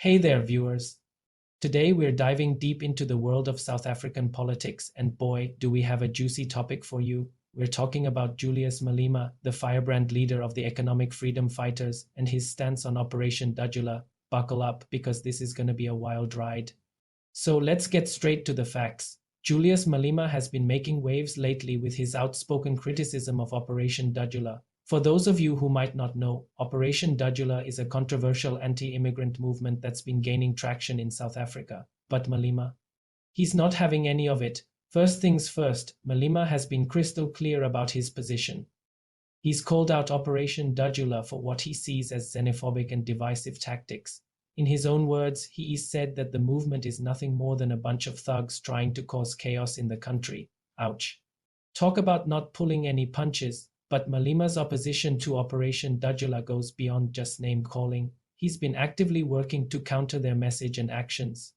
Hey there, viewers. Today we're diving deep into the world of South African politics, and boy, do we have a juicy topic for you. We're talking about Julius Malema, the firebrand leader of the economic freedom fighters, and his stance on Operation Dudula. Buckle up, because this is going to be a wild ride. So let's get straight to the facts. Julius Malema has been making waves lately with his outspoken criticism of Operation Dudula. For those of you who might not know, Operation Dudula is a controversial anti-immigrant movement that's been gaining traction in South Africa. But Malema, he's not having any of it. First things first, Malema has been crystal clear about his position. He's called out Operation Dudula for what he sees as xenophobic and divisive tactics. In his own words, he said that the movement is nothing more than a bunch of thugs trying to cause chaos in the country. Ouch. Talk about not pulling any punches. But Malema's opposition to Operation Dudula goes beyond just name-calling. He's been actively working to counter their message and actions.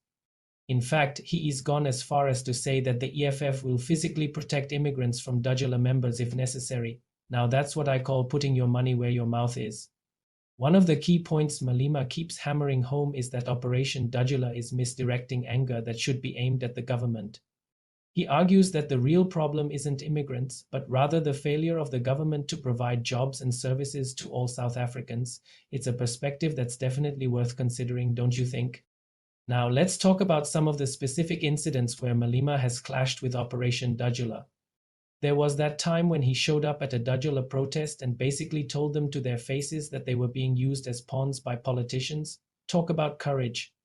In fact, he is gone as far as to say that the EFF will physically protect immigrants from Dudula members if necessary. Now that's what I call putting your money where your mouth is. One of the key points Malema keeps hammering home is that Operation Dudula is misdirecting anger that should be aimed at the government. He argues that the real problem isn't immigrants, but rather the failure of the government to provide jobs and services to all South Africans. It's a perspective that's definitely worth considering, don't you think? Now, let's talk about some of the specific incidents where Malema has clashed with Operation Dudula. There was that time when he showed up at a Dudula protest and basically told them to their faces that they were being used as pawns by politicians. Talk about courage.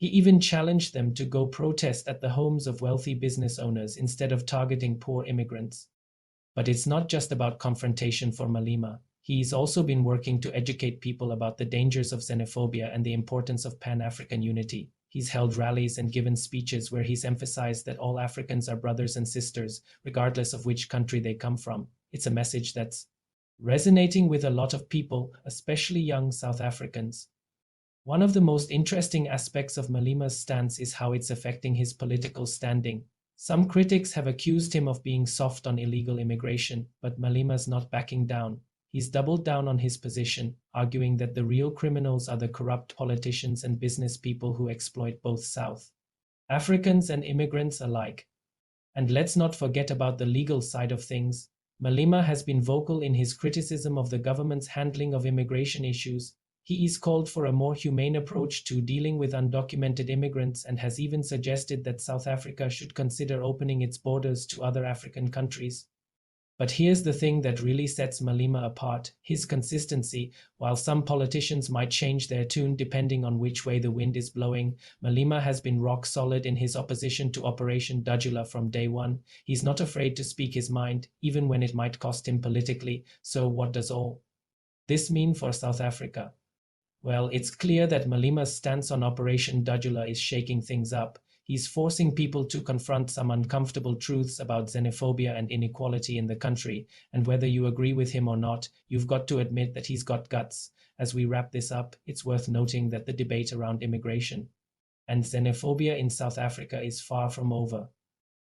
He even challenged them to go protest at the homes of wealthy business owners instead of targeting poor immigrants. But it's not just about confrontation for Malema. He's also been working to educate people about the dangers of xenophobia and the importance of Pan-African unity. He's held rallies and given speeches where he's emphasized that all Africans are brothers and sisters, regardless of which country they come from. It's a message that's resonating with a lot of people, especially young South Africans. One of the most interesting aspects of Malema's stance is how it's affecting his political standing. Some critics have accused him of being soft on illegal immigration, but Malema's not backing down. He's doubled down on his position, arguing that the real criminals are the corrupt politicians and business people who exploit both South Africans and immigrants alike. And let's not forget about the legal side of things. Malema has been vocal in his criticism of the government's handling of immigration issues. He is called for a more humane approach to dealing with undocumented immigrants and has even suggested that South Africa should consider opening its borders to other African countries. But here's the thing that really sets Malema apart, his consistency. While some politicians might change their tune depending on which way the wind is blowing, Malema has been rock solid in his opposition to Operation Dudula from day one. He's not afraid to speak his mind, even when it might cost him politically. So what does all this mean for South Africa? Well, it's clear that Malema's stance on Operation Dudula is shaking things up. He's forcing people to confront some uncomfortable truths about xenophobia and inequality in the country, and whether you agree with him or not, you've got to admit that he's got guts. As we wrap this up, it's worth noting that the debate around immigration and xenophobia in South Africa is far from over.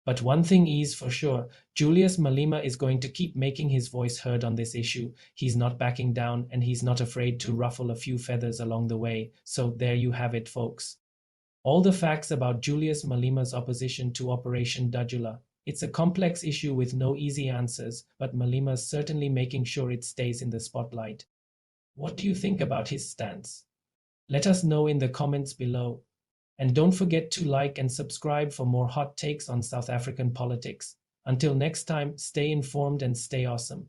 But one thing is for sure, Julius Malema is going to keep making his voice heard on this issue. He's not backing down, and he's not afraid to ruffle a few feathers along the way. So there you have it, folks. All the facts about Julius Malema's opposition to Operation Dudula. It's a complex issue with no easy answers, but Malema's certainly making sure it stays in the spotlight. What do you think about his stance? Let us know in the comments below. And don't forget to like and subscribe for more hot takes on South African politics. Until next time, stay informed and stay awesome.